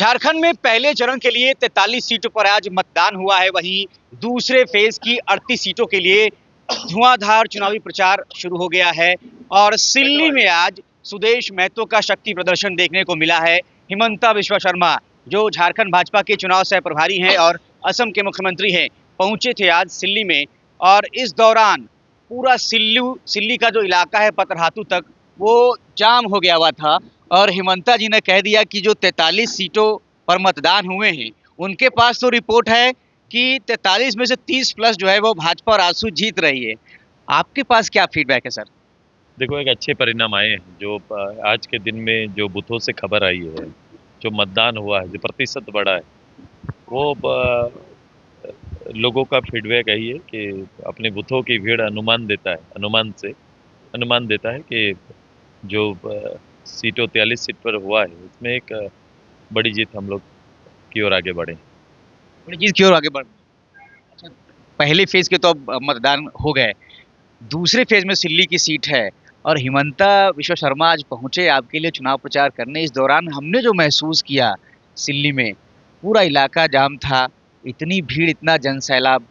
झारखंड में पहले चरण के लिए 43 सीटों पर आज मतदान हुआ है। वहीं दूसरे फेज की 38 सीटों के लिए धुआंधार चुनावी प्रचार शुरू हो गया है। और सिल्ली में आज सुदेश महतो का शक्ति प्रदर्शन देखने को मिला है। हिमंता बिश्वा शर्मा, जो झारखंड भाजपा के चुनाव सह प्रभारी हैं और असम के मुख्यमंत्री हैं, पहुंचे थे आज सिल्ली में। और इस दौरान पूरा सिल्ली का जो इलाका है पतरहातू तक, वो जाम हो गया हुआ था। और हिमंता जी ने कह दिया कि जो 43 सीटों पर मतदान हुए हैं, उनके पास तो रिपोर्ट है कि 43 में से 30 प्लस जो है वो भाजपा और आजसू जीत रही है। आपके पास क्या फीडबैक है सर? देखो, एक अच्छे परिणाम आए हैं। जो आज के दिन में जो बूथों से खबर आई है, जो मतदान हुआ है, जो प्रतिशत बढ़ा है, वो लोगों का फीडबैक यही है कि अपने बूथों की भीड़ अनुमान देता है कि जो सीटों 43 सीट पर हुआ है, उसमें एक बड़ी जीत हम लोग की ओर आगे बढ़े। बड़ी चीज की ओर आगे बढ़। अच्छा, पहले फेज के तो अब मतदान हो गए, दूसरे फेज में सिल्ली की सीट है और हिमंता बिश्वा शर्मा आज पहुंचे आपके लिए चुनाव प्रचार करने। इस दौरान हमने जो महसूस किया सिल्ली में, पूरा इलाका जाम था, इतनी भीड़, इतना जनसैलाब।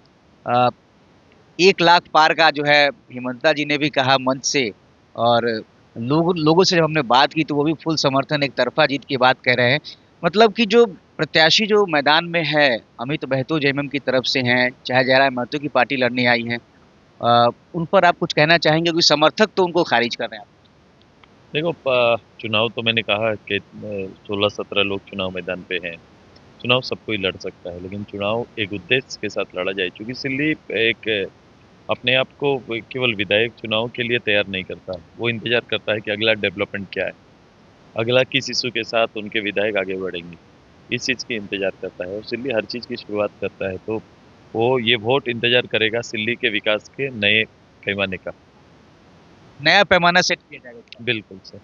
1 लाख पार का जो है, हिमंता जी ने भी कहा मंच से। और लोगों से जब हमने बात की तो वो भी फुल समर्थन, एक तरफा जीत की बात कह रहे हैं। मतलब कि जो प्रत्याशी जो मैदान में है, अमित महतो जेएमएम की तरफ से हैं, चाहे जयराम महतो की पार्टी लड़ने आई है, उन पर आप कुछ कहना चाहेंगे? क्योंकि समर्थक तो उनको खारिज कर रहे हैं। देखो, चुनाव तो मैंने कहा कि 16-17 लोग चुनाव मैदान पे हैं। चुनाव सब कोई लड़ सकता है, लेकिन चुनाव एक उद्देश्य के साथ लड़ा जाए। क्योंकि सिल्ली एक अपने आप को केवल विधायक चुनाव के लिए तैयार नहीं करता, वो इंतजार करता है कि अगला डेवलपमेंट क्या है, अगला किस इशू के साथ उनके विधायक आगे बढ़ेंगे, इस चीज़ की इंतजार करता है। और सिल्ली हर चीज़ की शुरुआत करता है, तो वो ये वोट इंतजार करेगा सिल्ली के विकास के नए पैमाने का। नया पैमाना सेट किया जाएगा। बिल्कुल सर।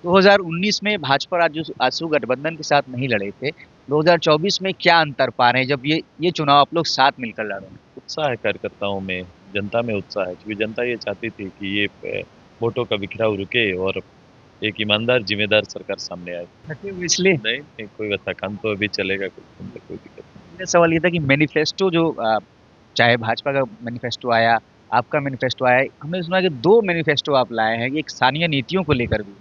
2019 में भाजपा आजसू गठबंधन के साथ नहीं लड़े थे, 2024 में क्या अंतर पा रहे हैं जब ये चुनाव आप लोग साथ मिलकर लड़ रहे हैं? उत्साह है कार्यकर्ताओं में, जनता में उत्साह है, क्योंकि जनता ये चाहती थी कि ये वोटों का बिखराव रुके और एक ईमानदार जिम्मेदार सरकार सामने आए। थके हुए इसलिए। नहीं नहीं, कोई बता, काम तो अभी चलेगा, कोई दिक्कत नहीं। मेरा सवाल ये था कि मैनिफेस्टो जो चाहे भाजपा का मैनिफेस्टो आया, आपका मैनिफेस्टो आया, हमने सुना कि 2 मैनिफेस्टो आप लाए हैं, एक स्थानीय नीतियों को लेकर भी।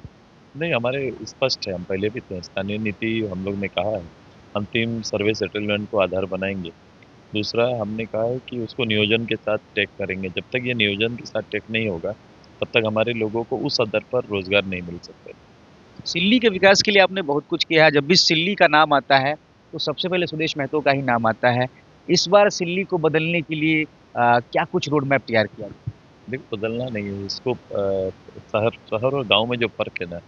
नहीं, हमारे स्पष्ट है, हम पहले भी थे। स्थानीय नीति हम लोग ने कहा है, अंतिम सर्वे सेटलमेंट को आधार बनाएंगे। दूसरा, हमने कहा है कि उसको नियोजन के साथ टैग करेंगे। जब तक ये नियोजन के साथ टैग नहीं होगा, तब तक हमारे लोगों को उस आधार पर रोजगार नहीं मिल सकता। सिल्ली के विकास के लिए आपने बहुत कुछ किया है। जब भी सिल्ली का नाम आता है तो सबसे पहले सुदेश महतो का ही नाम आता है। इस बार सिल्ली को बदलने के लिए क्या कुछ रोड मैप तैयार किया? देखो, बदलना नहीं है इसको। शहर शहर और गांव में जो फर्क है ना,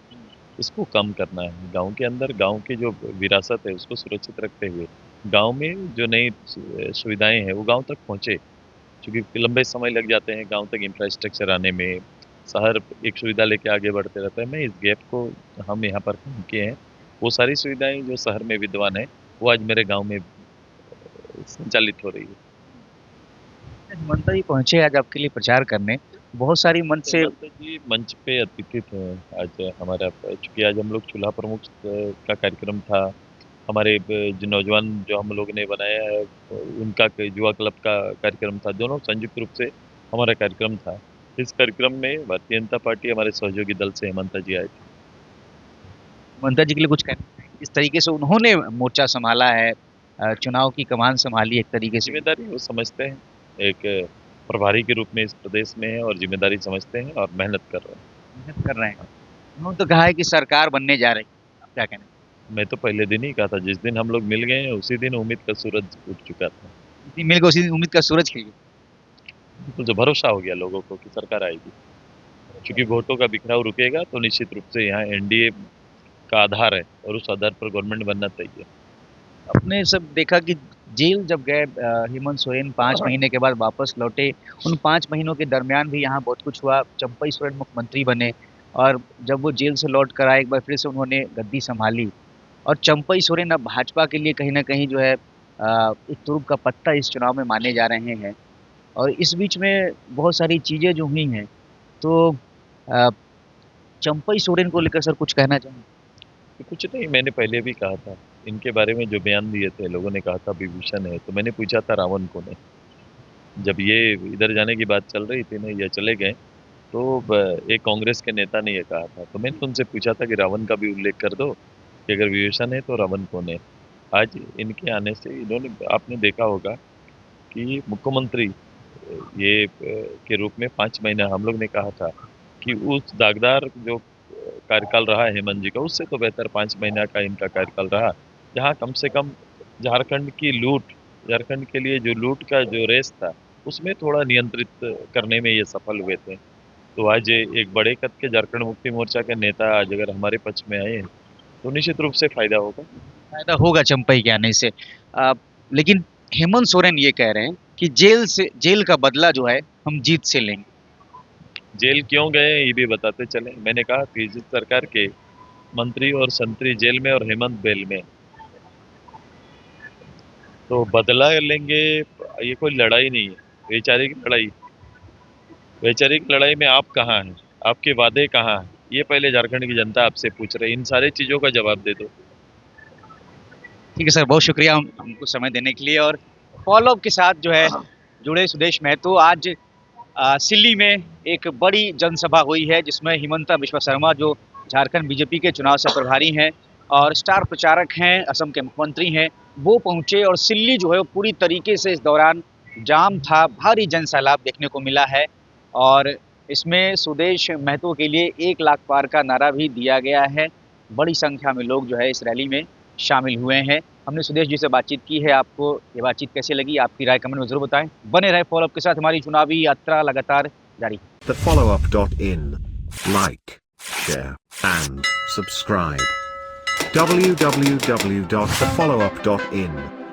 उसको कम करना है। गांव के अंदर गांव की जो विरासत है, उसको सुरक्षित रखते हुए गांव में जो नई सुविधाएं हैं वो गांव तक पहुंचे। क्योंकि लंबे समय लग जाते हैं गांव तक इंफ्रास्ट्रक्चर आने में। शहर एक सुविधा लेके आगे बढ़ते रहता है। मैं इस गैप को हम यहाँ पर कम किए हैं। वो सारी सुविधाएं जो शहर में विद्यमान है, वो आज मेरे गांव में संचालित हो रही है। हिमंता जी पहुंचे आज आपके लिए प्रचार करने, बहुत सारी मंच से। हेमंत जी मंच पे अतिथि थे आज हमारा। चूंकि आज हम लोग चूल्हा प्रमुख का कार्यक्रम था, हमारे जो नौजवान जो हम लोग ने बनाया है, उनका युवा क्लब का कार्यक्रम था, दोनों संयुक्त रूप से हमारा कार्यक्रम था। इस कार्यक्रम में भारतीय जनता पार्टी हमारे सहयोगी दल से हेमंता जी आए थे। हिमंता जी के लिए कुछ कहना है? इस तरीके से उन्होंने मोर्चा संभाला है, चुनाव की कमान संभाली एक तरीके से। जिम्मेदारी वो समझते हैं, एक प्रभारी के रूप में इस प्रदेश में है और जिम्मेदारी समझते हैं और मेहनत कर रहे हैं। मेहनत कर रहे हैं। उन्होंने तो कहा है कि सरकार बनने जा रही है, आप क्या कहना है? मैं तो पहले दिन ही कहा था, जिस दिन हम लोग मिल गए हैं उसी दिन उम्मीद का सूरज उठ चुका था। इतनी मिल गई, उसी दिन उम्मीद का सूरज खिल गया। तो जो भरोसा हो गया लोगों को कि सरकार आएगी। क्योंकि वोटों का बिखराव रुकेगा तो निश्चित रूप से यहाँ एनडीए का आधार है और उस आधार पर गवर्नमेंट बनना चाहिए। अपने सब देखा कि जेल जब गए हेमंत सोरेन 5 महीने के बाद वापस लौटे, उन 5 महीनों के दरमियान भी यहाँ बहुत कुछ हुआ। चंपई सोरेन मुख्यमंत्री बने और जब वो जेल से लौट कर आए, एक बार फिर से उन्होंने गद्दी संभाली। और चंपई सोरेन अब भाजपा के लिए कहीं ना कहीं जो है एक तुरुप का पत्ता इस चुनाव में माने जा रहे हैं। और इस बीच में बहुत सारी चीज़ें जो हुई हैं, तो अ, चंपई सोरेन को लेकर सर कुछ कहना चाहेंगे? कुछ नहीं, मैंने पहले भी कहा था इनके बारे में जो बयान दिए थे, लोगों ने कहा था विभीषण है, तो मैंने पूछा था रावण कौन है। जब ये इधर जाने की बात चल रही थी ना, ये चले गए, तो एक कांग्रेस के नेता ने ये कहा था, तो मैंने उनसे पूछा था कि रावण का भी उल्लेख कर दो कि अगर विभीषण है तो रावण कौन है। आज इनके आने से इन्होंने, आपने देखा होगा कि मुख्यमंत्री ये के रूप में 5 महीना हम लोग ने कहा था कि उस दागदार जो कार्यकाल रहा है हेमंत जी का, उससे तो बेहतर 5 महीना का इनका कार्यकाल रहा, जहाँ कम से कम झारखंड की लूट, झारखंड के लिए जो लूट का जो रेस था, उसमें थोड़ा नियंत्रित करने में ये सफल हुए थे। तो आज एक बड़े कद के झारखंड मुक्ति मोर्चा के नेता आज अगर हमारे पक्ष में आए हैं, तो निश्चित रूप से फायदा होगा। फायदा होगा चंपई के आने से। लेकिन हेमंत सोरेन ये कह रहे हैं कि जेल का बदला जो है हम जीत से लेंगे। जेल क्यों गए ये भी बताते चले। मैंने कहा कि जिस सरकार के मंत्री और संतरी जेल में और हेमंत बेल में, तो बदला लेंगे, ये कोई लड़ाई नहीं है, वैचारिक लड़ाई। वैचारिक लड़ाई में आप कहाँ हैं, आपके वादे कहाँ हैं, ये पहले झारखंड की जनता आपसे पूछ रही है। इन सारी चीजों का जवाब दे दो। ठीक है सर, बहुत शुक्रिया हमको समय देने के लिए। और फॉलोअप के साथ जो है जुड़े सुदेश महतो। आज सिल्ली में एक बड़ी जनसभा हुई है जिसमें हिमंता बिश्वा शर्मा जो झारखंड बीजेपी के चुनाव से प्रभारी हैं और स्टार प्रचारक हैं, असम के मुख्यमंत्री हैं, वो पहुंचे। और सिल्ली जो है वो पूरी तरीके से इस दौरान जाम था, भारी जन सैलाब देखने को मिला है। और इसमें सुदेश महतो के लिए 1 लाख पार का नारा भी दिया गया है। बड़ी संख्या में लोग जो है इस रैली में शामिल हुए हैं। हमने सुदेश जी से बातचीत की है। आपको ये बातचीत कैसी लगी, आपकी राय कमेंट में जरूर बताएं। बने रहे फॉलोअप के साथ, हमारी चुनावी यात्रा लगातार जारी। thefollowup.in. Like, share, and subscribe. www.thefollowup.in